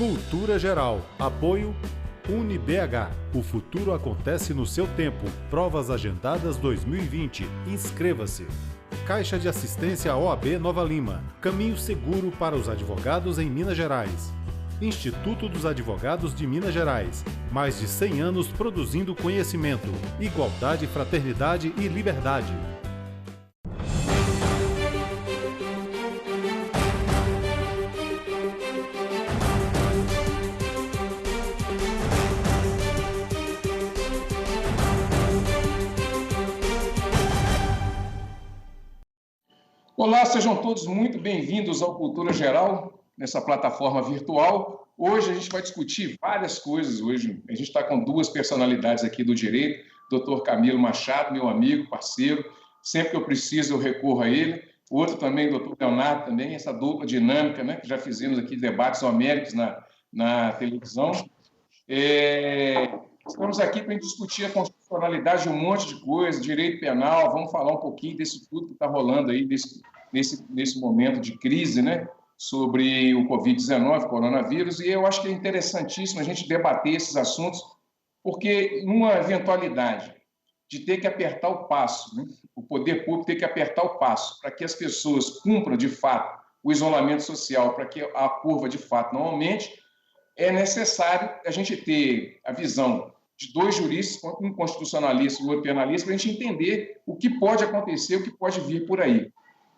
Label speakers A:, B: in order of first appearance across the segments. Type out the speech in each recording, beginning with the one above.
A: Cultura Geral. Apoio UniBH. O futuro acontece no seu tempo. Provas agendadas 2020. Inscreva-se. Caixa de Assistência OAB Nova Lima. Caminho seguro para os advogados em Minas Gerais. Instituto dos Advogados de Minas Gerais. Mais de 100 anos produzindo conhecimento, igualdade, fraternidade e liberdade.
B: Olá, sejam todos muito bem-vindos ao Cultura Geral, nessa plataforma virtual. Hoje a gente vai discutir várias coisas. Hoje a gente está com duas personalidades aqui do direito, Dr. Camilo Machado, meu amigo, parceiro. Sempre que eu preciso, eu recorro a ele. O outro também, Dr. Leonardo, também, essa dupla dinâmica, né, que já fizemos aqui debates homéricos na televisão. Estamos aqui para discutir a constitucionalidade de um monte de coisa, direito penal, vamos falar um pouquinho desse tudo que está rolando aí nesse momento de crise, né, sobre o Covid-19, coronavírus, e eu acho que é interessantíssimo a gente debater esses assuntos, porque numa eventualidade de ter que apertar o passo, né, o poder público ter que apertar o passo para que as pessoas cumpram, de fato, o isolamento social, para que a curva, de fato, não aumente, é necessário a gente ter a visão de dois juristas, um constitucionalista e o outro penalista, para a gente entender o que pode acontecer, o que pode vir por aí.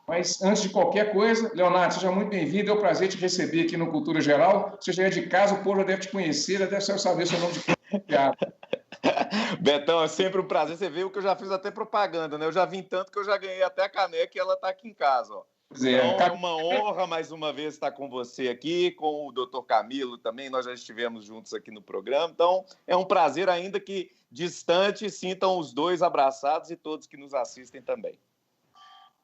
B: Mas, antes de qualquer coisa, Leonardo, seja muito bem-vindo, é um prazer te receber aqui no Cultura Geral. Você já é de casa, o povo já deve te conhecer, já deve saber seu nome de piada.
C: Betão, é sempre um prazer. Você viu que eu já fiz até propaganda, né? Eu já vim tanto que eu já ganhei até a caneca e ela está aqui em casa, ó. Então, é uma honra, mais uma vez, estar com você aqui, com o Dr. Camilo também, nós já estivemos juntos aqui no programa, então é um prazer, ainda que distante, sintam os dois abraçados e todos que nos assistem também.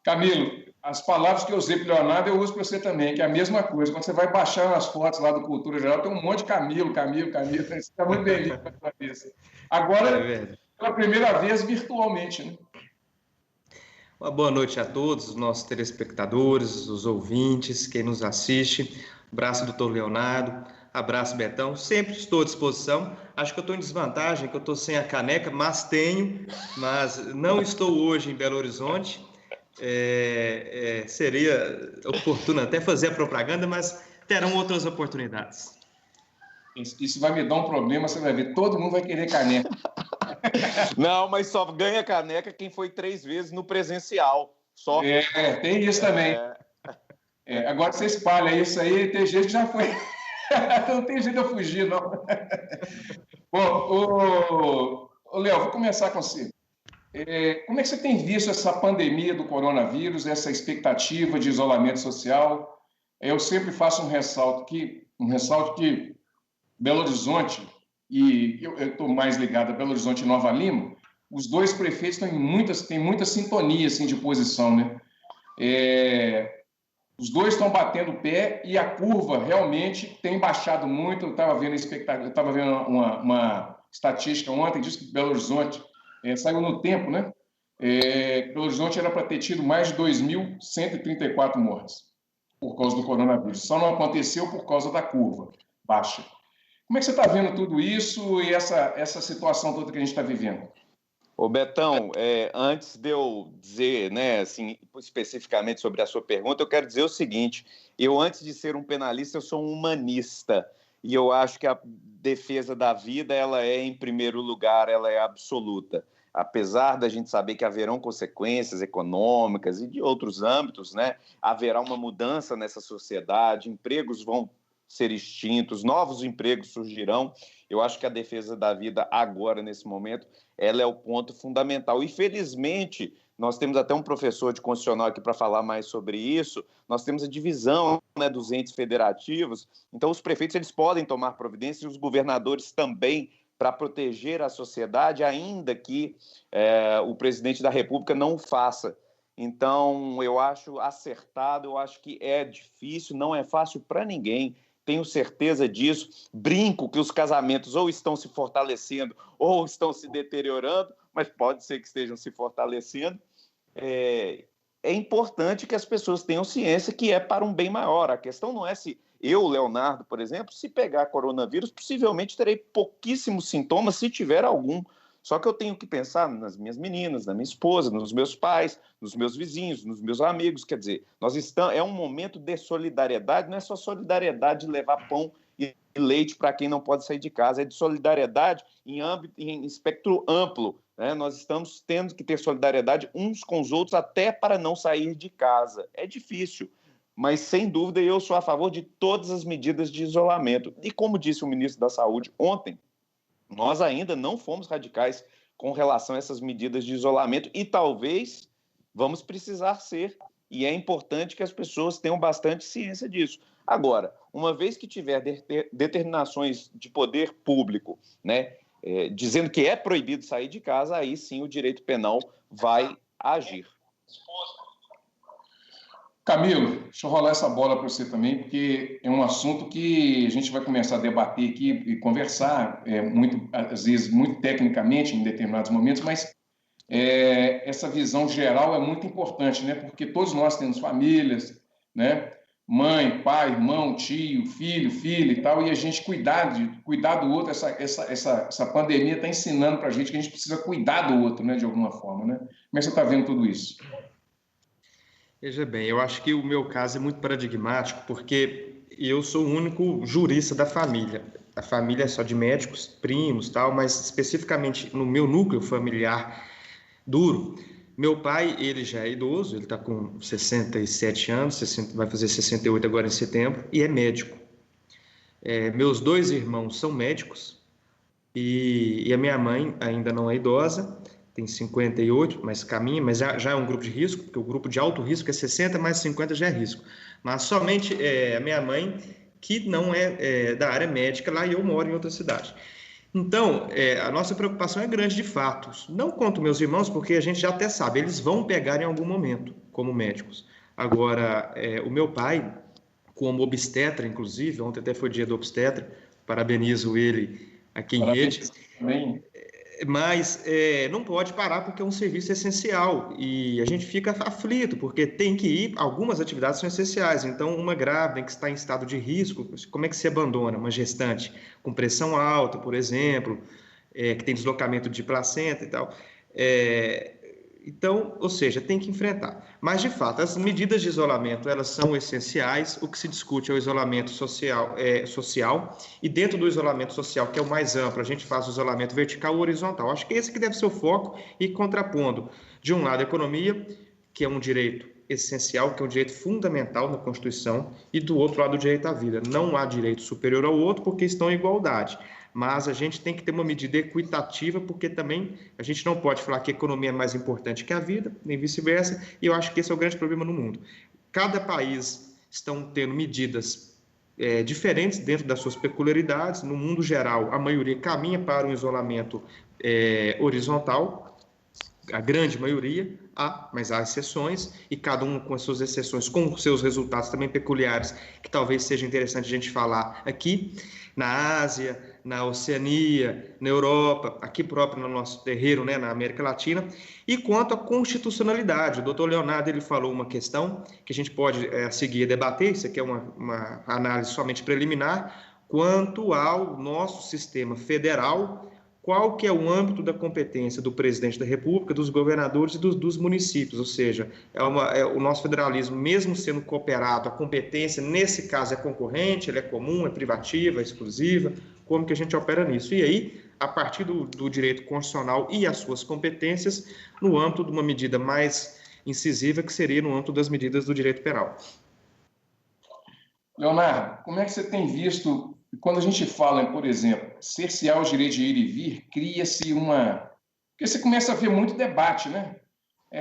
B: Camilo, as palavras que eu usei para o Leonardo, eu uso para você também, que é a mesma coisa. Quando você vai baixar as fotos lá do Cultura Geral, tem um monte de Camilo, você está muito bem-vindo para a cabeça. Agora, pela primeira vez, virtualmente, né?
D: Uma boa noite a todos, os nossos telespectadores, os ouvintes, quem nos assiste. Abraço, doutor Leonardo. Abraço, Betão. Sempre estou à disposição. Acho que eu estou em desvantagem, que eu estou sem a caneca, mas não estou hoje em Belo Horizonte. Seria oportuno até fazer a propaganda, mas terão outras oportunidades.
B: Isso vai me dar um problema, você vai ver, todo mundo vai querer caneca.
C: Não, mas só ganha caneca quem foi 3 vezes no presencial. Só.
B: Tem isso também. Agora você espalha isso aí, tem gente que já foi. Não tem jeito de eu fugir, não. Bom, Léo, vou começar com você. Como é que você tem visto essa pandemia do coronavírus, essa expectativa de isolamento social? Eu sempre faço um ressalto que Belo Horizonte, e eu estou mais ligado a Belo Horizonte e Nova Lima, os dois prefeitos têm muita sintonia assim, de posição, né? Os dois estão batendo o pé e a curva realmente tem baixado muito. Eu estava vendo uma estatística ontem, diz que Belo Horizonte saiu no tempo, né? Belo Horizonte era para ter tido mais de 2.134 mortes por causa do coronavírus. Só não aconteceu por causa da curva baixa. Como é que você está vendo tudo isso e essa situação toda que a gente está vivendo?
C: Ô Betão, antes de eu dizer, né, assim, especificamente sobre a sua pergunta, eu quero dizer o seguinte: eu, antes de ser um penalista, eu sou um humanista, e eu acho que a defesa da vida, ela é, em primeiro lugar, ela é absoluta. Apesar da gente saber que haverão consequências econômicas e de outros âmbitos, né, haverá uma mudança nessa sociedade, empregos vão ser extintos, novos empregos surgirão. Eu acho que a defesa da vida agora, nesse momento, ela é o ponto fundamental. E, felizmente, nós temos até um professor de constitucional aqui para falar mais sobre isso, nós temos a divisão, né, dos entes federativos, então os prefeitos eles podem tomar providências e os governadores também, para proteger a sociedade, ainda que o presidente da República não o faça. Então, eu acho acertado, eu acho que é difícil, não é fácil para ninguém, tenho certeza disso. Brinco que os casamentos ou estão se fortalecendo ou estão se deteriorando, mas pode ser que estejam se fortalecendo. É importante que as pessoas tenham ciência que é para um bem maior. A questão não é se Eu, Leonardo, por exemplo, se pegar coronavírus, possivelmente terei pouquíssimos sintomas, se tiver algum. Só que eu tenho que pensar nas minhas meninas, na minha esposa, nos meus pais, nos meus vizinhos, nos meus amigos. Quer dizer, é um momento de solidariedade, não é só solidariedade de levar pão e leite para quem não pode sair de casa, é de solidariedade em espectro amplo. Né? Nós estamos tendo que ter solidariedade uns com os outros até para não sair de casa. É difícil, mas sem dúvida eu sou a favor de todas as medidas de isolamento. E como disse o ministro da Saúde ontem, nós ainda não fomos radicais com relação a essas medidas de isolamento e talvez vamos precisar ser. E é importante que as pessoas tenham bastante ciência disso. Agora, uma vez que tiver determinações de poder público, né, dizendo que é proibido sair de casa, aí sim o direito penal vai agir.
B: Camilo, deixa eu rolar essa bola para você também, porque é um assunto que a gente vai começar a debater aqui e conversar, às vezes muito tecnicamente em determinados momentos, mas essa visão geral é muito importante, né? Porque todos nós temos famílias, né? Mãe, pai, irmão, tio, filho, filha e tal, e a gente cuidar do outro. Essa pandemia está ensinando para a gente que a gente precisa cuidar do outro, né? De alguma forma, né? Como é que você está vendo tudo isso?
D: Veja bem, eu acho que o meu caso é muito paradigmático, porque eu sou o único jurista da família. A família é só de médicos, primos, tal, mas especificamente no meu núcleo familiar duro, meu pai, ele já é idoso, ele está com 67 anos, vai fazer 68 agora em setembro, e é médico. Meus dois irmãos são médicos, e a minha mãe ainda não é idosa, tem 58, mas caminha, mas já é um grupo de risco, porque o grupo de alto risco é 60, mais 50 já é risco. Mas somente a minha mãe, que não é da área médica lá, e eu moro em outra cidade. Então, a nossa preocupação é grande de fato. Não quanto meus irmãos, porque a gente já até sabe, eles vão pegar em algum momento, como médicos. Agora, o meu pai, como obstetra, inclusive, ontem até foi dia do obstetra, parabenizo ele aqui em rede. Mas não pode parar porque é um serviço essencial e a gente fica aflito, porque tem que ir, algumas atividades são essenciais, então uma grávida que está em estado de risco, como é que se abandona? Uma gestante com pressão alta, por exemplo, que tem deslocamento de placenta e tal, então, ou seja, tem que enfrentar. Mas, de fato, as medidas de isolamento, elas são essenciais. O que se discute é o isolamento social, e dentro do isolamento social, que é o mais amplo, a gente faz o isolamento vertical ou horizontal. Acho que esse que deve ser o foco e contrapondo, de um lado, a economia, que é um direito essencial, que é um direito fundamental na Constituição, e do outro lado, o direito à vida. Não há direito superior ao outro porque estão em igualdade. Mas a gente tem que ter uma medida equitativa, porque também a gente não pode falar que a economia é mais importante que a vida, nem vice-versa, e eu acho que esse é o grande problema no mundo. Cada país estão tendo medidas diferentes dentro das suas peculiaridades. No mundo geral, a maioria caminha para um isolamento horizontal, a grande maioria, mas há exceções, e cada um com as suas exceções, com seus resultados também peculiares, que talvez seja interessante a gente falar aqui. Na Ásia, na Oceania, na Europa, aqui próprio no nosso terreiro, né, na América Latina. E quanto à constitucionalidade, o doutor Leonardo ele falou uma questão que a gente pode a seguir debater, isso aqui é uma análise somente preliminar, quanto ao nosso sistema federal, qual que é o âmbito da competência do presidente da República, dos governadores e dos municípios, ou seja, o nosso federalismo, mesmo sendo cooperado, a competência, nesse caso, é concorrente, ela é comum, é privativa, é exclusiva, como que a gente opera nisso? E aí, a partir do direito constitucional e as suas competências, no âmbito de uma medida mais incisiva, que seria no âmbito das medidas do direito penal.
B: Leonardo, como é que você tem visto, quando a gente fala, por exemplo, cercear os direitos de ir e vir, cria-se uma... Porque você começa a ver muito debate, né?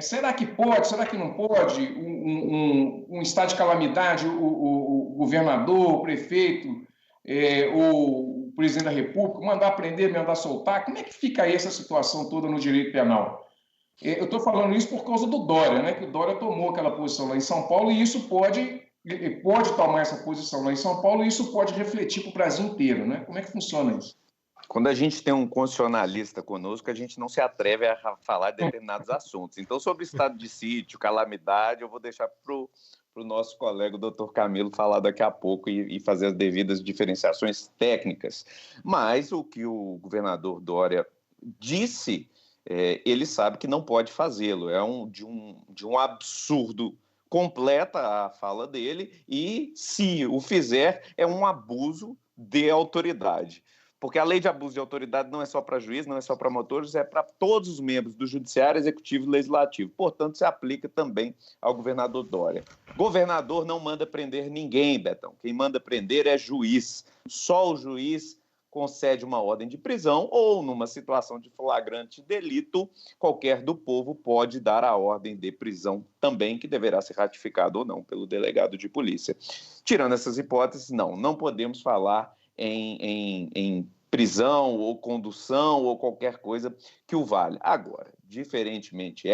B: Será que pode, será que não pode? Um estado de calamidade, o governador, o prefeito, o presidente da República, mandar prender, mandar soltar. Como é que fica aí essa situação toda no direito penal? Eu estou falando isso por causa do Dória, né? Que o Dória tomou aquela posição lá em São Paulo e isso pode tomar essa posição lá em São Paulo e isso pode refletir para o Brasil inteiro, né? Como é que funciona isso?
C: Quando a gente tem um constitucionalista conosco, a gente não se atreve a falar de determinados assuntos. Então, sobre estado de sítio, calamidade, eu vou deixar para para o nosso colega, o doutor Camilo, falar daqui a pouco e fazer as devidas diferenciações técnicas. Mas o que o governador Dória disse, ele sabe que não pode fazê-lo. É de um absurdo completa a fala dele, e se o fizer, é um abuso de autoridade. Porque a lei de abuso de autoridade não é só para juiz, não é só para motores, é para todos os membros do Judiciário, Executivo e Legislativo. Portanto, se aplica também ao governador Dória. Governador não manda prender ninguém, Betão. Quem manda prender é juiz. Só o juiz concede uma ordem de prisão ou, numa situação de flagrante delito, qualquer do povo pode dar a ordem de prisão também, que deverá ser ratificada ou não pelo delegado de polícia. Tirando essas hipóteses, não podemos falar em prisão ou condução ou qualquer coisa que o valha. Agora, diferentemente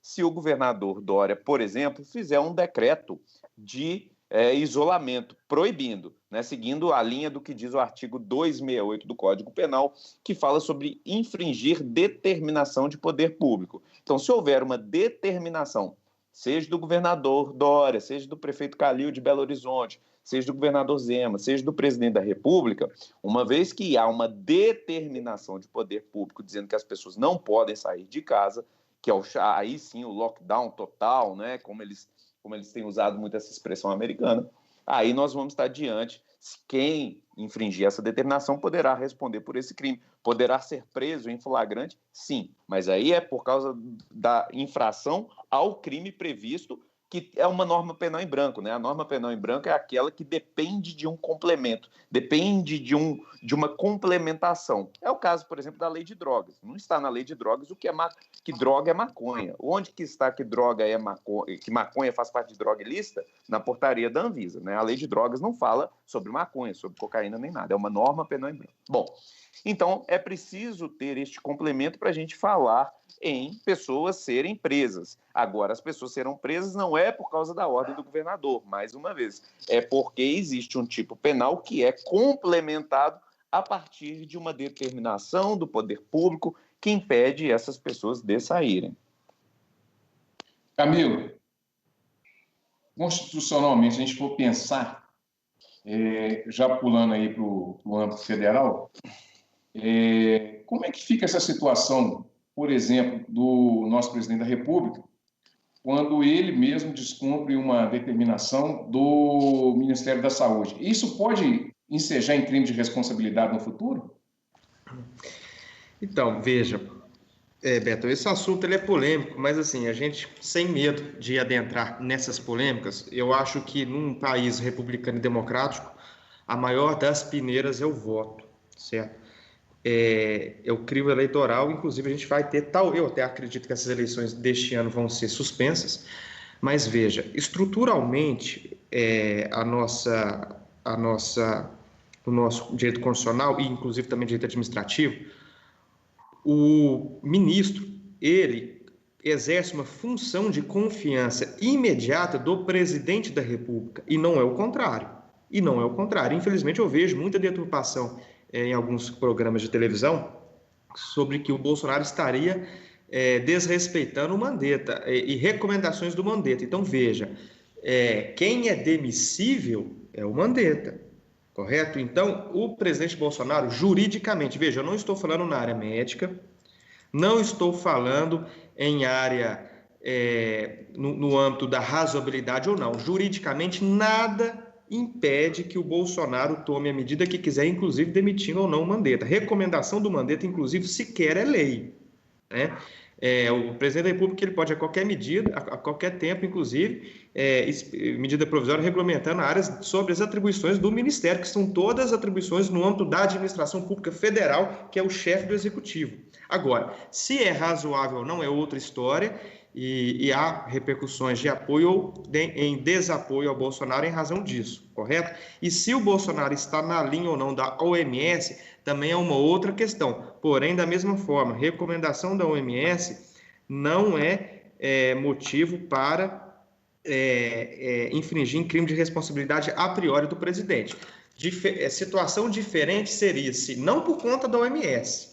C: se o governador Dória, por exemplo, fizer um decreto de isolamento, proibindo, seguindo a linha do que diz o artigo 268 do Código Penal, que fala sobre infringir determinação de poder público. Então, se houver uma determinação, seja do governador Dória, seja do prefeito Calil de Belo Horizonte, seja do governador Zema, seja do presidente da República, uma vez que há uma determinação de poder público dizendo que as pessoas não podem sair de casa, que é aí sim o lockdown total, como eles têm usado muito essa expressão americana, aí nós vamos estar diante. Quem infringir essa determinação poderá responder por esse crime. Poderá ser preso em flagrante? Sim, mas aí é por causa da infração ao crime previsto, que é uma norma penal em branco. A norma penal em branco é aquela que depende de um complemento, depende de uma complementação. É o caso, por exemplo, da lei de drogas. Não está na lei de drogas que droga é maconha. Onde que está que droga é maconha, que maconha faz parte de droga ilícita? Na portaria da Anvisa. A lei de drogas não fala sobre maconha, sobre cocaína nem nada. É uma norma penal em branco. Bom, então é preciso ter este complemento para a gente falar em pessoas serem presas. Agora, as pessoas serão presas não é por causa da ordem do governador, mais uma vez, é porque existe um tipo penal que é complementado a partir de uma determinação do poder público que impede essas pessoas de saírem.
B: Camilo, constitucionalmente, se a gente for pensar, já pulando aí para o âmbito federal, como é que fica essa situação, por exemplo, do nosso presidente da República, quando ele mesmo descumpre uma determinação do Ministério da Saúde? Isso pode ensejar em crime de responsabilidade no futuro?
D: Então, veja, Beto, esse assunto ele é polêmico, mas assim, a gente, sem medo de adentrar nessas polêmicas, eu acho que num país republicano e democrático, a maior das peneiras é o voto, certo? É o crivo eleitoral, inclusive a gente vai ter eu até acredito que essas eleições deste ano vão ser suspensas, mas veja, estruturalmente o nosso direito constitucional e inclusive também direito administrativo, o ministro, ele exerce uma função de confiança imediata do presidente da República, e não é o contrário. Infelizmente eu vejo muita deturpação em alguns programas de televisão sobre que o Bolsonaro estaria desrespeitando o Mandetta e recomendações do Mandetta. Então, veja, quem é demissível é o Mandetta, correto? Então, o presidente Bolsonaro, juridicamente, veja, eu não estou falando na área médica, não estou falando em área, no âmbito da razoabilidade ou não. Juridicamente, nada impede que o Bolsonaro tome a medida que quiser, inclusive demitindo ou não o Mandetta. Recomendação do Mandetta, inclusive, sequer é lei, o presidente da República ele pode a qualquer medida, a qualquer tempo, inclusive, medida provisória regulamentando áreas sobre as atribuições do Ministério, que são todas as atribuições no âmbito da administração pública federal, que é o chefe do Executivo. Agora, se é razoável ou não é outra história, e há repercussões de apoio ou em desapoio ao Bolsonaro em razão disso, correto? E se o Bolsonaro está na linha ou não da OMS, também é uma outra questão. Porém, da mesma forma, recomendação da OMS não é motivo para infringir em crime de responsabilidade a priori do presidente. Situação diferente seria se, não por conta da OMS,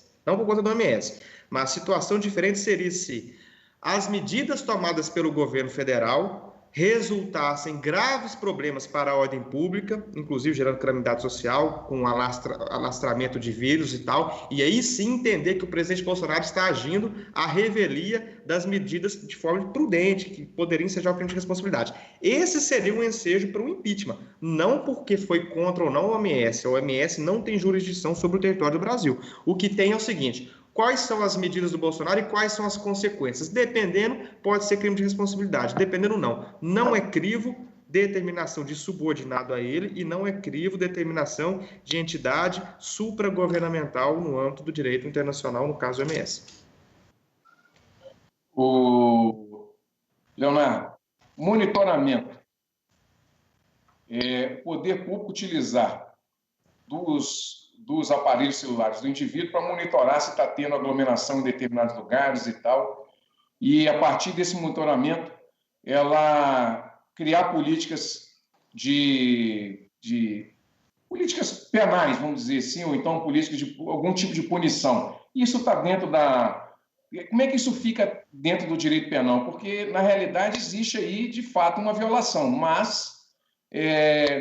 D: mas situação diferente seria se as medidas tomadas pelo governo federal resultassem graves problemas para a ordem pública, inclusive gerando calamidade social, com alastramento de vírus e tal, e aí sim entender que o presidente Bolsonaro está agindo à revelia das medidas de forma prudente, que poderiam ser já o crime de responsabilidade. Esse seria um ensejo para o impeachment, não porque foi contra ou não o OMS. A OMS não tem jurisdição sobre o território do Brasil. O que tem é o seguinte: quais são as medidas do Bolsonaro e quais são as consequências? Dependendo, pode ser crime de responsabilidade. Dependendo, não. Não é crivo determinação de subordinado a ele e não é crivo determinação de entidade supragovernamental no âmbito do direito internacional, no caso do OMS.
B: Leonardo, monitoramento. Poder público utilizar dos aparelhos celulares do indivíduo para monitorar se está tendo aglomeração em determinados lugares e tal. E, a partir desse monitoramento, ela criar políticas políticas penais, vamos dizer assim, ou então políticas de algum tipo de punição. Isso está dentro da... Como é que isso fica dentro do direito penal? Porque, na realidade, existe aí, de fato, uma violação, mas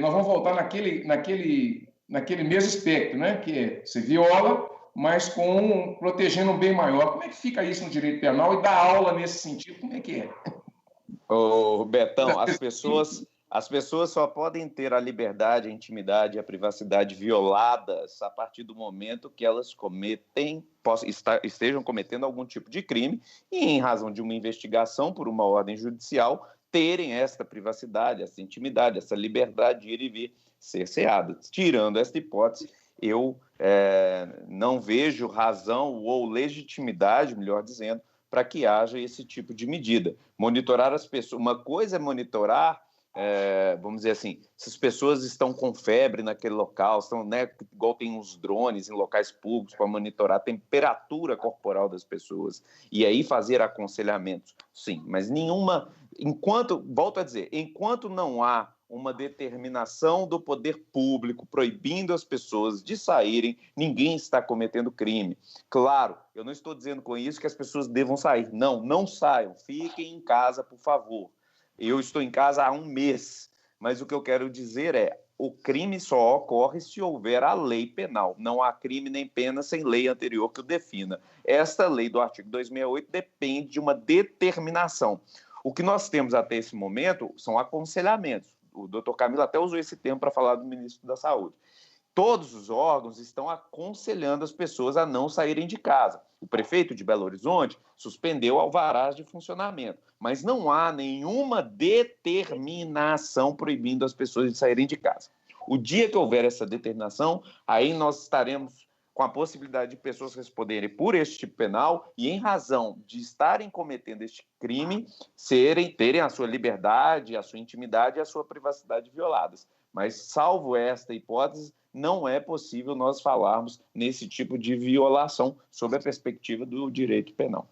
B: nós vamos voltar naquele mesmo espectro, né? Que você viola, mas protegendo um bem maior. Como é que fica isso no direito penal e dar aula nesse sentido? Como é que é?
C: Ô, Betão, as pessoas só podem ter a liberdade, a intimidade e a privacidade violadas a partir do momento que elas estejam cometendo algum tipo de crime e, em razão de uma investigação por uma ordem judicial, terem esta privacidade, essa intimidade, essa liberdade de ir e vir cerceada. Tirando esta hipótese, eu não vejo razão ou legitimidade, melhor dizendo, para que haja esse tipo de medida. Monitorar as pessoas, uma coisa é monitorar, vamos dizer assim, se as pessoas estão com febre naquele local, estão, né, igual tem uns drones em locais públicos para monitorar a temperatura corporal das pessoas e aí fazer aconselhamentos, sim, mas volto a dizer, enquanto não há uma determinação do poder público proibindo as pessoas de saírem, ninguém está cometendo crime. Claro, eu não estou dizendo com isso que as pessoas devam sair. Não saiam. Fiquem em casa, por favor. Eu estou em casa há 1 mês, mas o que eu quero dizer é: o crime só ocorre se houver a lei penal. Não há crime nem pena sem lei anterior que o defina. Esta lei do artigo 268 depende de uma determinação. O que nós temos até esse momento são aconselhamentos. O doutor Camilo até usou esse termo para falar do ministro da Saúde. Todos os órgãos estão aconselhando as pessoas a não saírem de casa. O prefeito de Belo Horizonte suspendeu alvarás de funcionamento, mas não há nenhuma determinação proibindo as pessoas de saírem de casa. O dia que houver essa determinação, aí nós estaremos com a possibilidade de pessoas responderem por este tipo penal e, em razão de estarem cometendo este crime, terem a sua liberdade, a sua intimidade e a sua privacidade violadas. Mas, salvo esta hipótese, não é possível nós falarmos nesse tipo de violação sob a perspectiva do direito penal.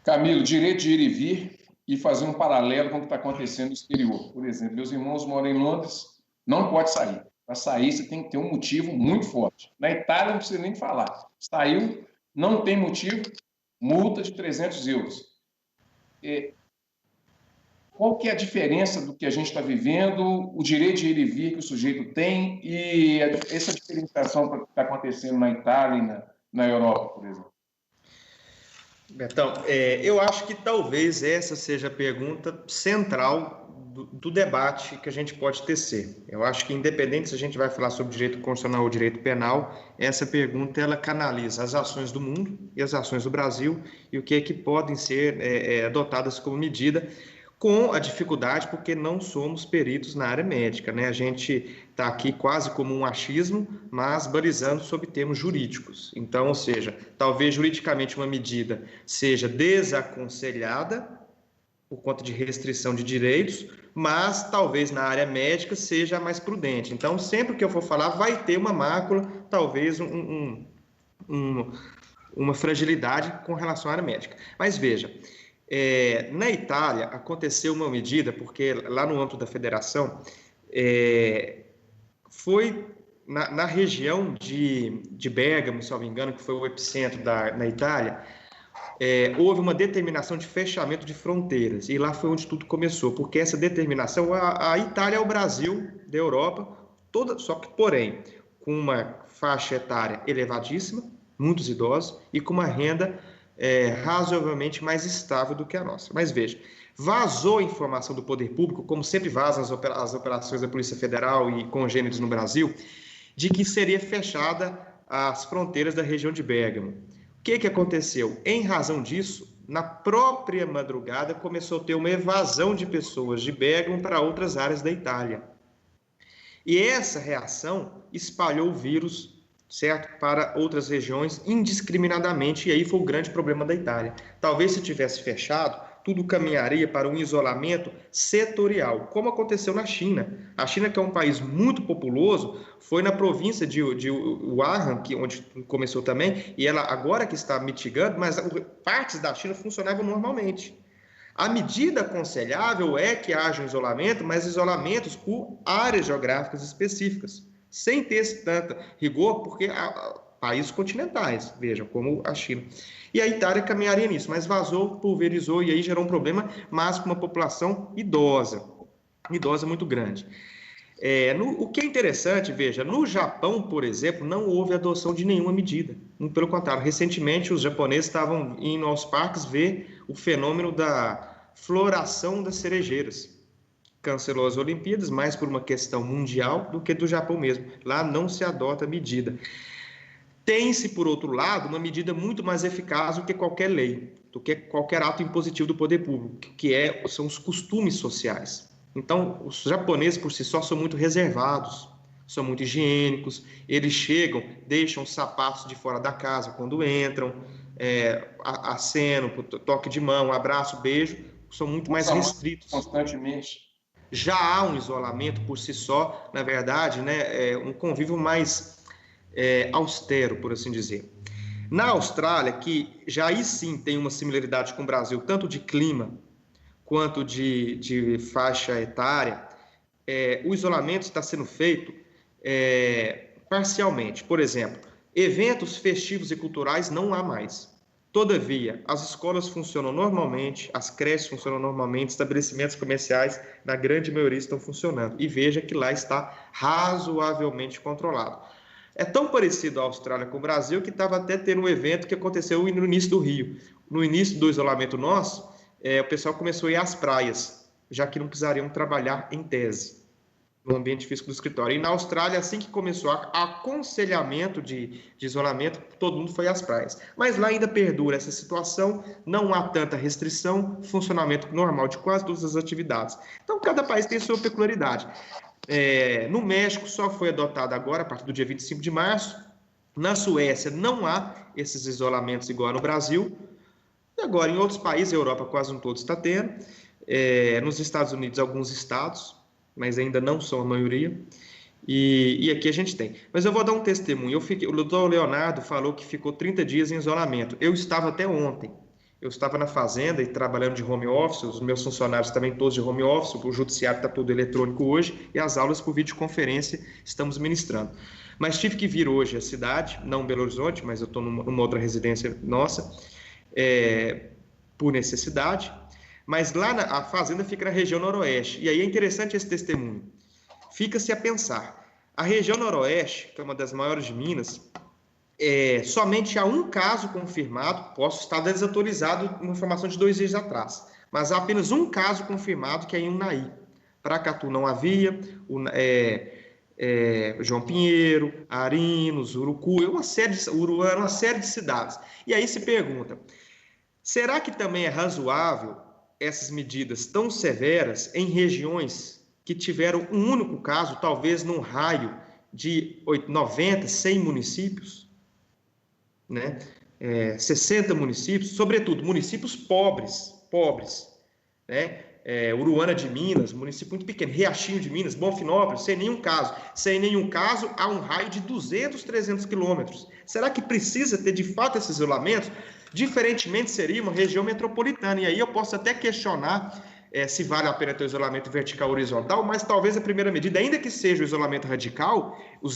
B: Camilo, direito de ir e vir e fazer um paralelo com o que está acontecendo no exterior. Por exemplo, meus irmãos moram em Londres, não pode sair. Para sair, você tem que ter um motivo muito forte. Na Itália, não precisa nem falar. Saiu, não tem motivo, multa de 300 euros. Qual que é a diferença do que a gente está vivendo, o direito de ir e vir que o sujeito tem e essa diferenciação que está acontecendo na Itália e na Europa, por exemplo?
D: Betão, eu acho que talvez essa seja a pergunta central do debate que a gente pode tecer. Eu acho que, independente se a gente vai falar sobre direito constitucional ou direito penal, essa pergunta ela canaliza as ações do mundo e as ações do Brasil e o que é que podem ser adotadas como medida, com a dificuldade porque não somos peritos na área médica, né? A gente está aqui quase como um achismo, mas balizando sob termos jurídicos. Então, ou seja, talvez juridicamente uma medida seja desaconselhada por conta de restrição de direitos, mas talvez na área médica seja mais prudente. Então, sempre que eu for falar, vai ter uma mácula, talvez uma fragilidade com relação à área médica. Mas veja, na Itália aconteceu uma medida, porque lá no âmbito da federação, foi na região de Bergamo, se não me engano, que foi o epicentro na Itália, houve uma determinação de fechamento de fronteiras, e lá foi onde tudo começou, porque essa determinação, a Itália é o Brasil da Europa, só que, porém, com uma faixa etária elevadíssima, muitos idosos, e com uma renda razoavelmente mais estável do que a nossa. Mas veja, vazou informação do poder público, como sempre vazam as operações da Polícia Federal e congêneres no Brasil, de que seria fechada as fronteiras da região de Bérgamo. O que aconteceu? Em razão disso, na própria madrugada, começou a ter uma evasão de pessoas de Bérgamo para outras áreas da Itália. E essa reação espalhou o vírus, certo, para outras regiões indiscriminadamente, e aí foi o grande problema da Itália. Talvez se tivesse fechado, tudo caminharia para um isolamento setorial, como aconteceu na China. A China, que é um país muito populoso, foi na província de Wuhan, onde começou também, e ela agora que está mitigando, mas partes da China funcionavam normalmente. A medida aconselhável é que haja um isolamento, mas isolamentos por áreas geográficas específicas, sem ter tanto rigor, porque países continentais, vejam, como a China. E a Itália caminharia nisso, mas vazou, pulverizou, e aí gerou um problema, mas com uma população idosa muito grande. O que é interessante, veja, no Japão, por exemplo, não houve adoção de nenhuma medida. Pelo contrário, recentemente os japoneses estavam indo aos parques ver o fenômeno da floração das cerejeiras. Cancelou as Olimpíadas, mais por uma questão mundial do que do Japão mesmo. Lá não se adota medida. Tem-se, por outro lado, uma medida muito mais eficaz do que qualquer lei, do que qualquer ato impositivo do poder público, que são os costumes sociais. Então, os japoneses, por si só, são muito reservados, são muito higiênicos, eles chegam, deixam os sapatos de fora da casa quando entram, acenam, toque de mão, abraço, beijo, são muito mais restritos.
B: Constantemente.
D: Já há um isolamento por si só, na verdade, né, um convívio mais austero, por assim dizer. Na Austrália, que já aí sim tem uma similaridade com o Brasil, tanto de clima quanto de faixa etária, o isolamento está sendo feito parcialmente. Por exemplo, eventos festivos e culturais não há mais. Todavia, as escolas funcionam normalmente, as creches funcionam normalmente, estabelecimentos comerciais, na grande maioria, estão funcionando. E veja que lá está razoavelmente controlado. É tão parecido a Austrália com o Brasil que estava até tendo um evento que aconteceu no início do Rio. No início do isolamento nosso, o pessoal começou a ir às praias, já que não precisariam trabalhar em tese, no ambiente físico do escritório. E na Austrália, assim que começou aconselhamento de isolamento, todo mundo foi às praias. Mas lá ainda perdura essa situação, não há tanta restrição, funcionamento normal de quase todas as atividades. Então, cada país tem sua peculiaridade. No México, só foi adotado agora, a partir do dia 25 de março. Na Suécia, não há esses isolamentos igual no Brasil. E agora, em outros países, a Europa quase não todos está tendo. Nos Estados Unidos, alguns estados, mas ainda não são a maioria. E aqui a gente tem. Mas eu vou dar um testemunho. O doutor Leonardo falou que ficou 30 dias em isolamento. Eu estava até ontem. Eu estava na fazenda e trabalhando de home office, os meus funcionários também todos de home office, o judiciário está todo eletrônico hoje e as aulas por videoconferência estamos ministrando. Mas tive que vir hoje à cidade, não Belo Horizonte, mas eu estou numa outra residência nossa, por necessidade. Mas lá a fazenda fica na região noroeste. E aí é interessante esse testemunho. Fica-se a pensar. A região noroeste, que é uma das maiores de Minas, somente há um caso confirmado, posso estar desatualizado, uma informação de 2 dias atrás, mas há apenas um caso confirmado, que é em Unai. Paracatu não havia, João Pinheiro, Arinos, Urucu, uma série de cidades. E aí se pergunta, será que também é razoável essas medidas tão severas em regiões que tiveram um único caso, talvez num raio de 90, 100 municípios? 60 municípios, sobretudo municípios pobres, né? Uruana de Minas, município muito pequeno, Riachinho de Minas, Bonfinópolis, sem nenhum caso. Sem nenhum caso, há um raio de 200, 300 quilômetros. Será que precisa ter, de fato, esses isolamentos? Diferentemente, seria uma região metropolitana. E aí eu posso até questionar se vale a pena ter o isolamento vertical ou horizontal, mas talvez a primeira medida, ainda que seja o isolamento radical, o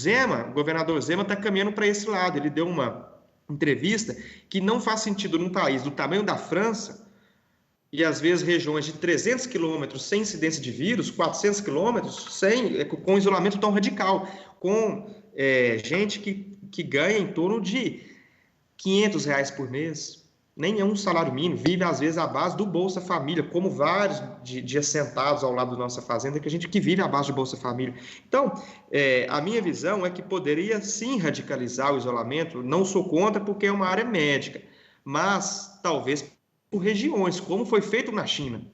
D: governador Zema está caminhando para esse lado. Ele deu uma entrevista que não faz sentido num país do tamanho da França e às vezes regiões de 300 quilômetros sem incidência de vírus, 400 quilômetros com isolamento tão radical, com gente que ganha em torno de R$500 por mês, nem é um salário mínimo, vive às vezes à base do Bolsa Família, como vários de assentados ao lado da nossa fazenda, que vive à base do Bolsa Família. Então, a minha visão é que poderia sim radicalizar o isolamento, não sou contra porque é uma área médica, mas talvez por regiões, como foi feito na China.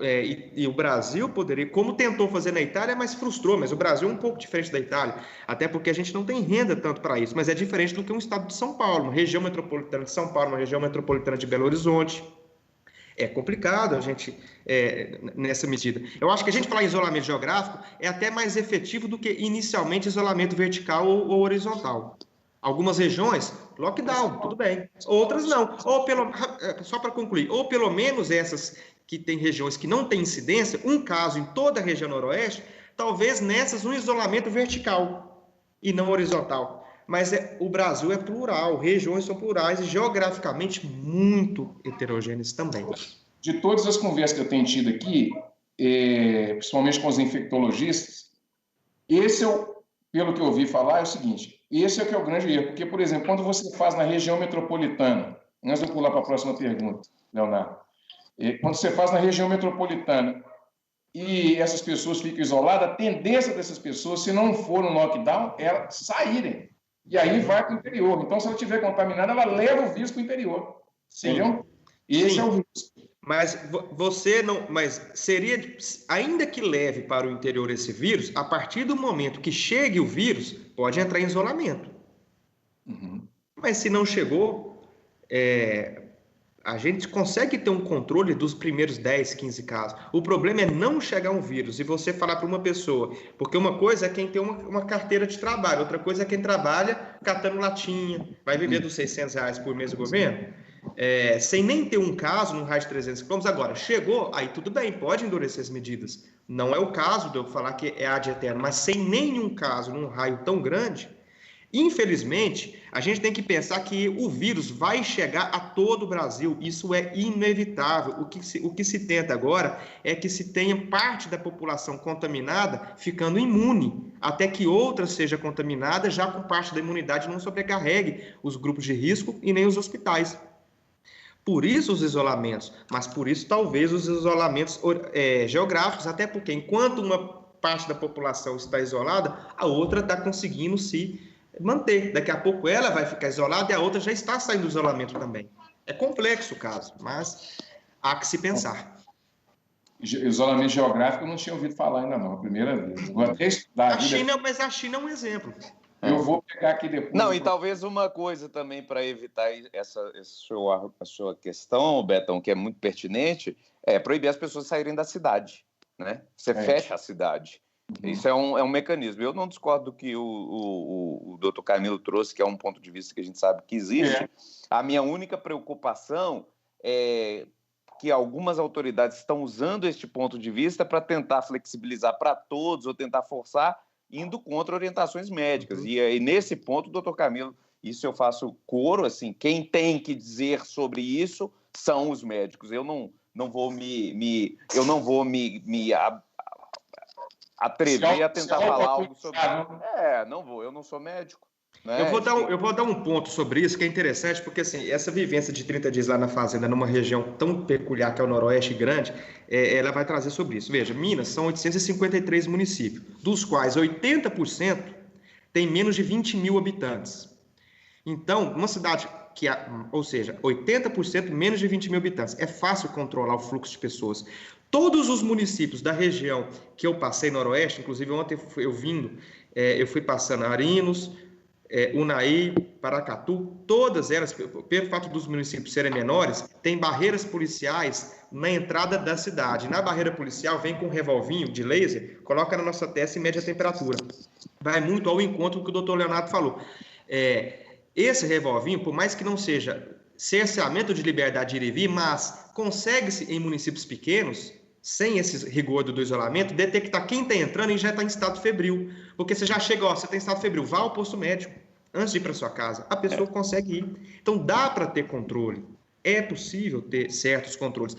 D: E o Brasil poderia, como tentou fazer na Itália, mas frustrou, mas o Brasil é um pouco diferente da Itália, até porque a gente não tem renda tanto para isso, mas é diferente do que um estado de São Paulo, uma região metropolitana de São Paulo, uma região metropolitana de Belo Horizonte. É complicado a gente, nessa medida. Eu acho que a gente falar em isolamento geográfico é até mais efetivo do que inicialmente isolamento vertical ou horizontal. Algumas regiões, lockdown, tudo bem. Outras não. Só para concluir, ou pelo menos essas que têm regiões que não têm incidência, um caso em toda a região noroeste, talvez nessas um isolamento vertical e não horizontal. Mas o Brasil é plural, regiões são plurais e geograficamente muito heterogêneas também.
B: De todas as conversas que eu tenho tido aqui, principalmente com os infectologistas, pelo que eu ouvi falar, é o seguinte, esse é o que é o grande erro, porque, por exemplo, quando você faz na região metropolitana, antes de eu pular para a próxima pergunta, Leonardo, quando você faz na região metropolitana e essas pessoas ficam isoladas, a tendência dessas pessoas, se não for no lockdown, é elas saírem. E aí vai para o interior. Então, se ela estiver contaminada, ela leva o vírus para o interior. Sim. Entendeu? Esse é o risco.
D: Mas seria, ainda que leve para o interior esse vírus, a partir do momento que chegue o vírus, pode entrar em isolamento.
B: Uhum.
D: Mas se não chegou, a gente consegue ter um controle dos primeiros 10, 15 casos. O problema é não chegar um vírus e você falar para uma pessoa, porque uma coisa é quem tem uma carteira de trabalho, outra coisa é quem trabalha catando latinha, vai viver dos R$600 por mês do governo, sem nem ter um caso no raio de 300 quilômetros. Agora, chegou, aí tudo bem, pode endurecer as medidas. Não é o caso de eu falar que é ad eterno, mas sem nenhum caso num raio tão grande, infelizmente, a gente tem que pensar que o vírus vai chegar a todo o Brasil. Isso é inevitável. O que se tenta agora é que se tenha parte da população contaminada ficando imune, até que outra seja contaminada, já com parte da imunidade não sobrecarregue os grupos de risco e nem os hospitais. Por isso os isolamentos, mas por isso talvez os isolamentos geográficos, até porque enquanto uma parte da população está isolada, a outra está conseguindo se manter. Daqui a pouco ela vai ficar isolada e a outra já está saindo do isolamento também. É complexo o caso, mas há que se pensar.
B: Isolamento geográfico eu não tinha ouvido falar ainda não, a primeira vez. Vou até estudar.
D: Mas a China é um exemplo.
B: Eu vou pegar aqui depois.
C: Não, e talvez uma coisa também para evitar a sua questão, Betão, que é muito pertinente, é proibir as pessoas de saírem da cidade, né? Você fecha a cidade. Uhum. Isso é um mecanismo. Eu não discordo do que o doutor Camilo trouxe, que é um ponto de vista que a gente sabe que existe. A minha única preocupação é que algumas autoridades estão usando este ponto de vista para tentar flexibilizar para todos ou tentar forçar, indo contra orientações médicas. Uhum. E nesse ponto, doutor Camilo, isso eu faço coro, assim, quem tem que dizer sobre isso são os médicos. Eu não vou me atrever a tentar falar algo sobre isso. Eu não sou médico. Né?
D: Eu vou dar um ponto sobre isso que é interessante, porque assim, essa vivência de 30 dias lá na fazenda, numa região tão peculiar que é o Noroeste grande, ela vai trazer sobre isso. Veja, Minas são 853 municípios, dos quais 80% tem menos de 20 mil habitantes. Então, uma cidade ou seja, 80% menos de 20 mil habitantes, é fácil controlar o fluxo de pessoas. Todos os municípios da região que eu passei Noroeste, inclusive ontem eu fui passando Arinos, Unai, Paracatu, todas elas, pelo fato dos municípios serem menores, tem barreiras policiais na entrada da cidade. Na barreira policial, vem com um revolvinho de laser, coloca na nossa testa e mede a temperatura. Vai muito ao encontro do que o doutor Leonardo falou. Esse revolvinho, por mais que não seja cerceamento de liberdade de ir e vir, mas consegue-se em municípios pequenos, sem esse rigor do isolamento, detectar quem está entrando e já está em estado febril. Porque você já chega, você tem estado febril, vá ao posto médico. antes de ir para sua casa, a pessoa consegue ir. Então, dá para ter controle. É possível ter certos controles.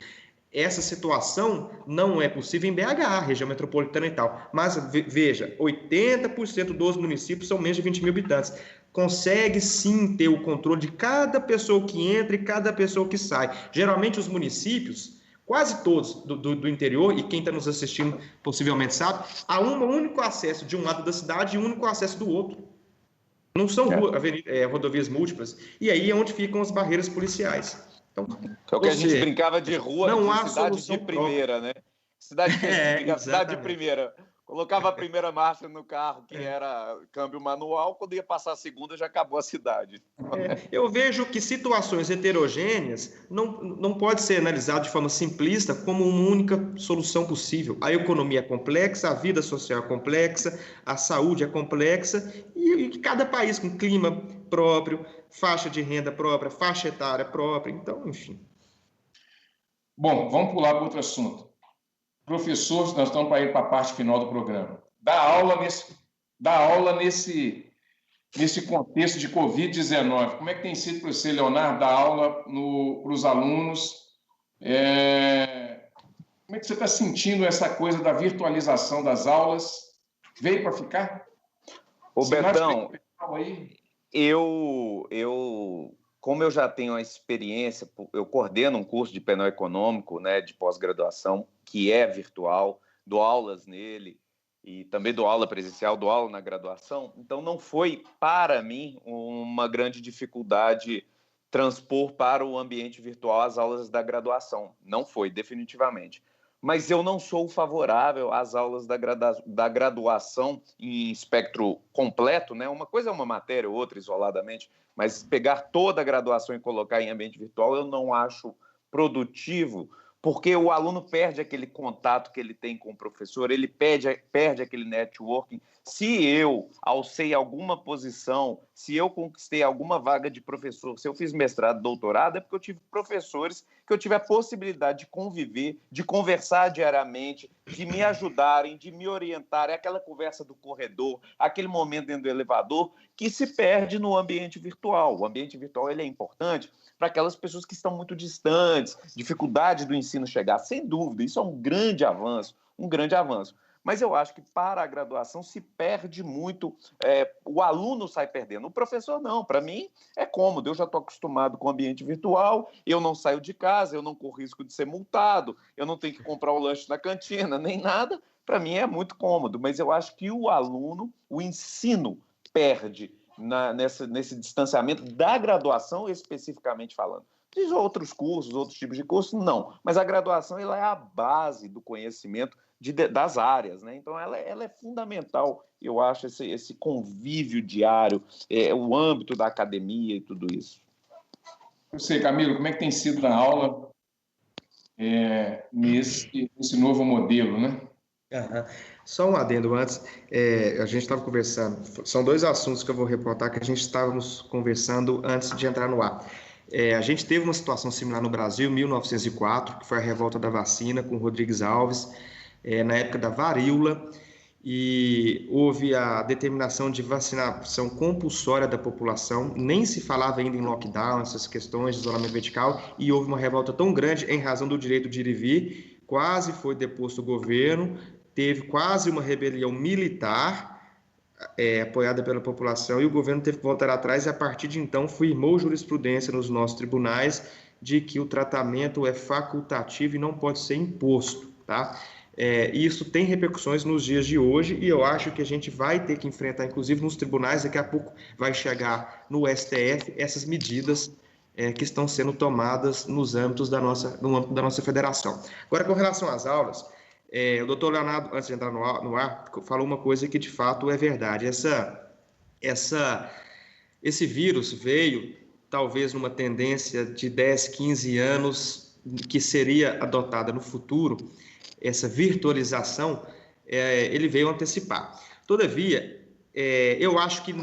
D: Essa situação não é possível em BH, região metropolitana e tal. Mas, veja, 80% dos municípios são menos de 20 mil habitantes. Consegue, sim, ter o controle de cada pessoa que entra e cada pessoa que sai. Geralmente, os municípios, quase todos do interior, e quem está nos assistindo possivelmente sabe, há um único acesso de um lado da cidade e um único acesso do outro. Não são rodovias múltiplas. E aí é onde ficam as barreiras policiais. Então,
C: é o que a gente brincava de rua,
D: não
C: de
D: há
C: cidade de primeira, né? Cidade que a gente brincava, cidade de primeira. Colocava a primeira marcha no carro, que era câmbio manual, quando ia passar a segunda já acabou a cidade.
D: Eu vejo que situações heterogêneas não pode ser analisado de forma simplista como uma única solução possível. A economia é complexa, a vida social é complexa, a saúde é complexa e cada país com clima próprio, faixa de renda própria, faixa etária própria, então, enfim.
B: Bom, vamos pular para outro assunto. Professores, nós estamos para ir para a parte final do programa. Dá aula nesse contexto de Covid-19. Como é que tem sido para você, Leonardo, dar aula para os alunos? Como é que você está sentindo essa coisa da virtualização das aulas? Veio para ficar?
C: Ô, Betão, como eu já tenho a experiência, eu coordeno um curso de penal econômico, né, de pós-graduação, que é virtual, dou aulas nele e também dou aula presencial, dou aula na graduação. Então, não foi, para mim, uma grande dificuldade transpor para o ambiente virtual as aulas da graduação. Não foi, definitivamente. Mas eu não sou favorável às aulas da graduação em espectro completo, né? Uma coisa é uma matéria, outra isoladamente, mas pegar toda a graduação e colocar em ambiente virtual eu não acho produtivo, porque o aluno perde aquele contato que ele tem com o professor, ele perde aquele networking. Se eu alcei alguma posição, se eu conquistei alguma vaga de professor, se eu fiz mestrado, doutorado, é porque eu tive professores que eu tive a possibilidade de conviver, de conversar diariamente, de me ajudarem, de me orientarem, aquela conversa do corredor, aquele momento dentro do elevador, que se perde no ambiente virtual. O ambiente virtual ele é importante para aquelas pessoas que estão muito distantes, dificuldade do ensino chegar, sem dúvida, isso é um grande avanço, Mas eu acho que para a graduação se perde muito, o aluno sai perdendo, o professor não, para mim é cômodo, eu já estou acostumado com o ambiente virtual, eu não saio de casa, eu não corro risco de ser multado, eu não tenho que comprar o lanche na cantina, nem nada, para mim é muito cômodo, mas eu acho que o aluno, o ensino perde nesse distanciamento da graduação, especificamente falando. Diz outros cursos, outros tipos de cursos, não. Mas a graduação ela é a base do conhecimento das áreas, né? Então, ela é fundamental, eu acho, esse convívio diário, o âmbito da academia e tudo isso.
B: Eu sei, Camilo, como é que tem sido na aula nesse novo modelo, né?
D: Só um adendo antes, a gente estava conversando, são dois assuntos que eu vou reportar que a gente estávamos conversando antes de entrar no ar. A gente teve uma situação similar no Brasil, em 1904, que foi a revolta da vacina com Rodrigues Alves, na época da varíola, e houve a determinação de vacinação compulsória da população, nem se falava ainda em lockdown, essas questões de isolamento vertical, e houve uma revolta tão grande em razão do direito de ir e vir, quase foi deposto o governo, teve quase uma rebelião militar, apoiada pela população, e o governo teve que voltar atrás, e a partir de então firmou jurisprudência nos nossos tribunais de que o tratamento é facultativo e não pode ser imposto, tá? Isso tem repercussões nos dias de hoje, e eu acho que a gente vai ter que enfrentar, inclusive nos tribunais, daqui a pouco vai chegar no STF, essas medidas que estão sendo tomadas no âmbito da nossa federação. Agora, com relação às aulas, o doutor Leonardo, antes de entrar no ar, falou uma coisa que de fato é verdade. Esse vírus veio, talvez, numa tendência de 10, 15 anos, que seria adotada no futuro, essa virtualização, ele veio antecipar. Todavia, eu acho que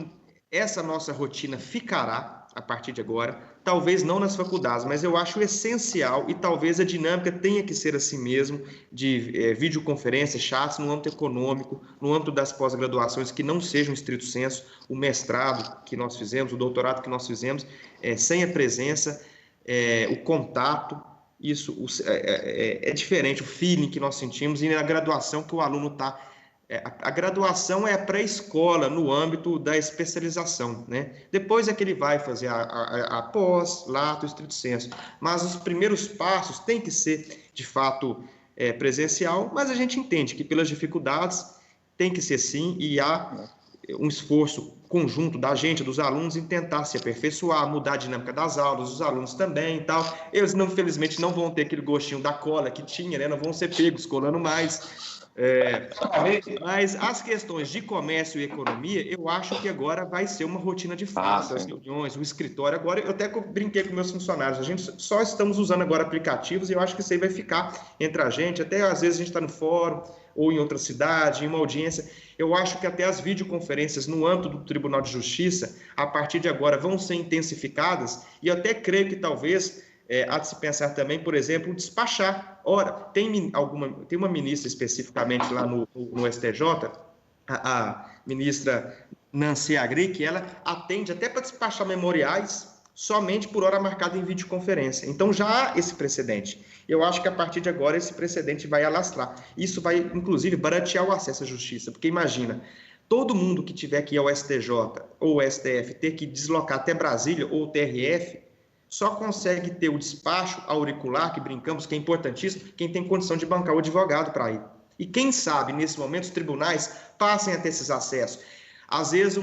D: essa nossa rotina ficará, a partir de agora, talvez não nas faculdades, mas eu acho essencial e talvez a dinâmica tenha que ser assim mesmo, de videoconferência, chats no âmbito econômico, no âmbito das pós-graduações que não sejam estrito senso, o mestrado que nós fizemos, o doutorado que nós fizemos, sem a presença, o contato, isso é diferente, o feeling que nós sentimos e na graduação que o aluno está. A graduação é a pré-escola no âmbito da especialização, né? Depois é que ele vai fazer a pós, lato, estrito senso. Mas os primeiros passos têm que ser, de fato, presencial, mas a gente entende que pelas dificuldades tem que ser sim, e há um esforço conjunto da gente, dos alunos, em tentar se aperfeiçoar, mudar a dinâmica das aulas, os alunos também e tal. Eles, não, infelizmente, não vão ter aquele gostinho da cola que tinha, né? Não vão ser pegos colando mais. Mas as questões de comércio e economia, eu acho que agora vai ser uma rotina de fato, as reuniões, o escritório. Agora, eu até brinquei com meus funcionários, a gente só estamos usando agora aplicativos e eu acho que isso aí vai ficar entre a gente, até às vezes a gente está no fórum ou em outra cidade, em uma audiência. Eu acho que até as videoconferências no âmbito do Tribunal de Justiça, a partir de agora, vão ser intensificadas e eu até creio que talvez há de se pensar também, por exemplo, despachar. Ora, tem uma ministra especificamente lá no STJ, a ministra Nancy Agri, que ela atende até para despachar memoriais somente por hora marcada em videoconferência. Então já há esse precedente. Eu acho que a partir de agora esse precedente vai alastrar. Isso vai, inclusive, baratear o acesso à justiça, porque imagina, todo mundo que tiver que ir ao STJ ou ao STF ter que deslocar até Brasília ou o TRF, só consegue ter o despacho auricular, que brincamos, que é importantíssimo, quem tem condição de bancar o advogado para ir. E quem sabe, nesse momento, os tribunais passem a ter esses acessos. Às vezes,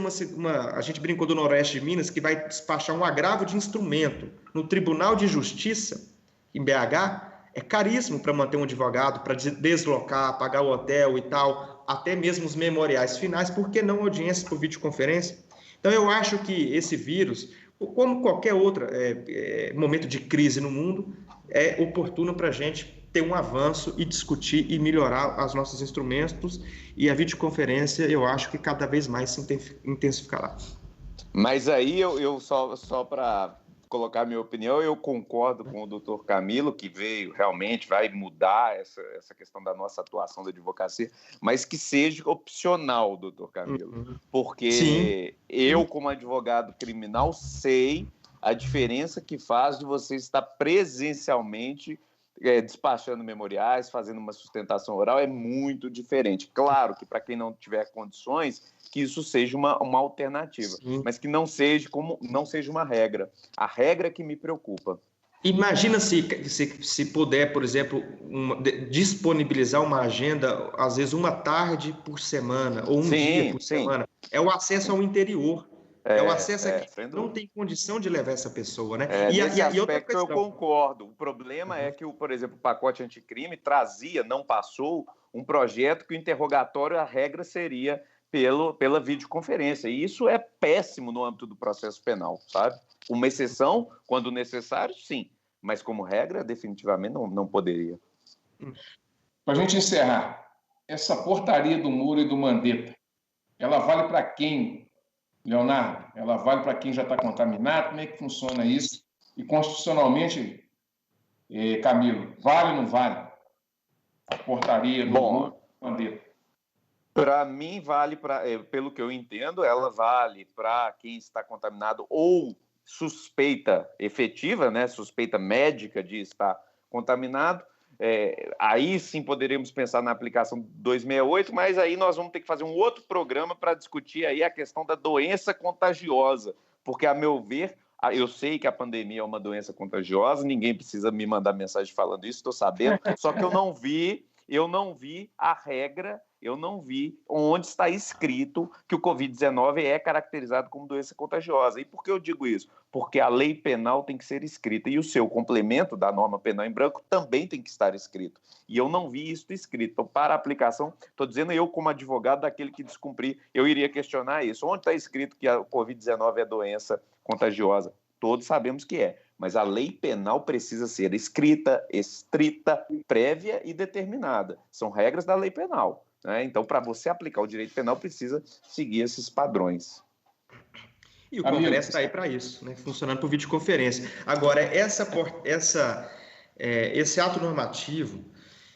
D: a gente brincou do Noroeste de Minas, que vai despachar um agravo de instrumento no Tribunal de Justiça, em BH, é caríssimo para manter um advogado, para deslocar, pagar o hotel e tal, até mesmo os memoriais finais, por que não audiências por videoconferência? Então, eu acho que esse vírus, como qualquer outro momento de crise no mundo, é oportuno para a gente ter um avanço e discutir e melhorar os nossos instrumentos, e a videoconferência eu acho que cada vez mais se intensificará.
C: Mas aí eu só para colocar minha opinião, eu concordo com o doutor Camilo, que realmente vai mudar essa questão da nossa atuação da advocacia, mas que seja opcional, doutor Camilo, porque sim, eu, como advogado criminal, sei a diferença que faz de você estar presencialmente despachando memoriais, fazendo uma sustentação oral, é muito diferente. Claro que para quem não tiver condições, que isso seja uma alternativa, sim, mas que não seja uma regra. A regra que me preocupa.
D: Imagina se puder, por exemplo, disponibilizar uma agenda, às vezes uma tarde por semana, ou um dia por semana. É o acesso ao interior. É o acesso a quem não tem condição de levar essa pessoa, né?
C: Nesse aspecto eu concordo. O problema é que, por exemplo, o pacote anticrime não passou um projeto que o interrogatório, a regra seria pela videoconferência. E isso é péssimo no âmbito do processo penal, sabe? Uma exceção, quando necessário, sim. Mas, como regra, definitivamente não poderia.
B: Para a gente encerrar, essa portaria do Moro e do Mandetta, ela vale para quem, Leonardo? Ela vale para quem já está contaminado? Como é que funciona isso? E, constitucionalmente, Camilo, vale ou não vale a portaria do Moro e do Mandetta?
C: Para mim, vale, pelo que eu entendo, ela vale para quem está contaminado ou suspeita efetiva, né, suspeita médica de estar contaminado. Aí sim poderíamos pensar na aplicação 268, mas aí nós vamos ter que fazer um outro programa para discutir aí a questão da doença contagiosa, porque, a meu ver, eu sei que a pandemia é uma doença contagiosa, ninguém precisa me mandar mensagem falando isso, estou sabendo, só que eu não vi a regra, eu não vi onde está escrito que o Covid-19 é caracterizado como doença contagiosa. E por que eu digo isso? Porque a lei penal tem que ser escrita e o seu complemento da norma penal em branco também tem que estar escrito. E eu não vi isso escrito. Então, para a aplicação, estou dizendo eu como advogado daquele que descumprir, eu iria questionar isso. Onde está escrito que a Covid-19 é doença contagiosa? Todos sabemos que é. Mas a lei penal precisa ser escrita, estrita, prévia e determinada. São regras da lei penal, né? Então, para você aplicar o direito penal, precisa seguir esses padrões.
D: E o Congresso está aí para isso, né? Funcionando por videoconferência. Agora, esse ato normativo,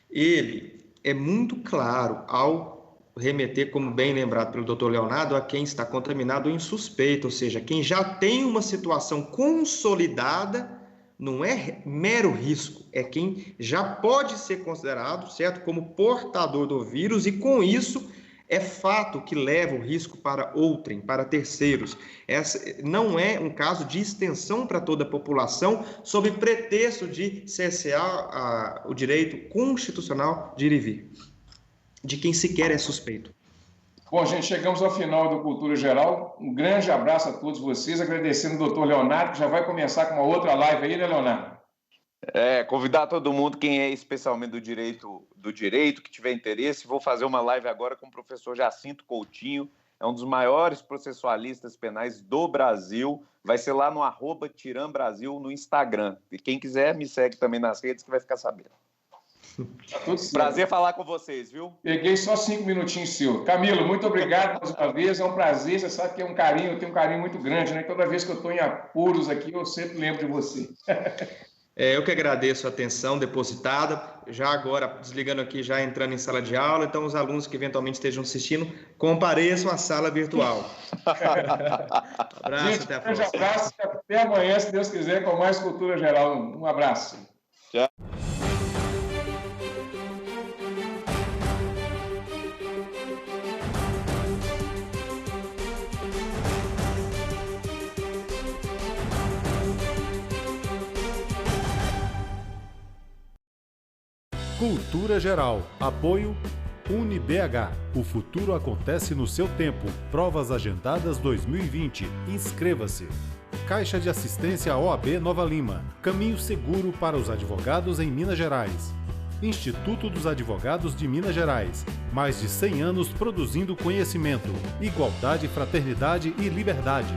D: ele é muito claro ao remeter, como bem lembrado pelo doutor Leonardo, a quem está contaminado ou insuspeito, ou seja, quem já tem uma situação consolidada, não é mero risco, é quem já pode ser considerado, certo, como portador do vírus, e com isso é fato que leva o risco para outrem, para terceiros. Essa não é um caso de extensão para toda a população, sob pretexto de cercear o direito constitucional de ir e vir, de quem sequer é suspeito.
B: Bom, gente, chegamos ao final do Cultura Geral. Um grande abraço a todos vocês, agradecendo o doutor Leonardo, que já vai começar com uma outra live aí, né, Leonardo?
C: Convidar todo mundo, quem é especialmente do direito, que tiver interesse. Vou fazer uma live agora com o professor Jacinto Coutinho, é um dos maiores processualistas penais do Brasil. Vai ser lá no @TiramBrasil no Instagram. E quem quiser, me segue também nas redes que vai ficar sabendo.
B: Tá tudo certo.
C: Prazer falar com vocês, viu?
B: Peguei só 5 minutinhos seu. Camilo, muito obrigado mais uma vez, é um prazer, você sabe que é um carinho, eu tenho um carinho muito grande, né? Toda vez que eu estou em apuros aqui, eu sempre lembro de você.
D: Eu que agradeço a atenção depositada, já agora desligando aqui, já entrando em sala de aula, então os alunos que eventualmente estejam assistindo, compareçam à sala virtual. Abraço,
B: gente,
D: até a próxima.
B: Abraço, até amanhã, se Deus quiser, com mais Cultura Geral. Um abraço.
C: Tchau.
A: Cultura Geral. Apoio UniBH. O futuro acontece no seu tempo. Provas agendadas 2020. Inscreva-se. Caixa de Assistência OAB Nova Lima. Caminho seguro para os advogados em Minas Gerais. Instituto dos Advogados de Minas Gerais. Mais de 100 anos produzindo conhecimento, igualdade, fraternidade e liberdade.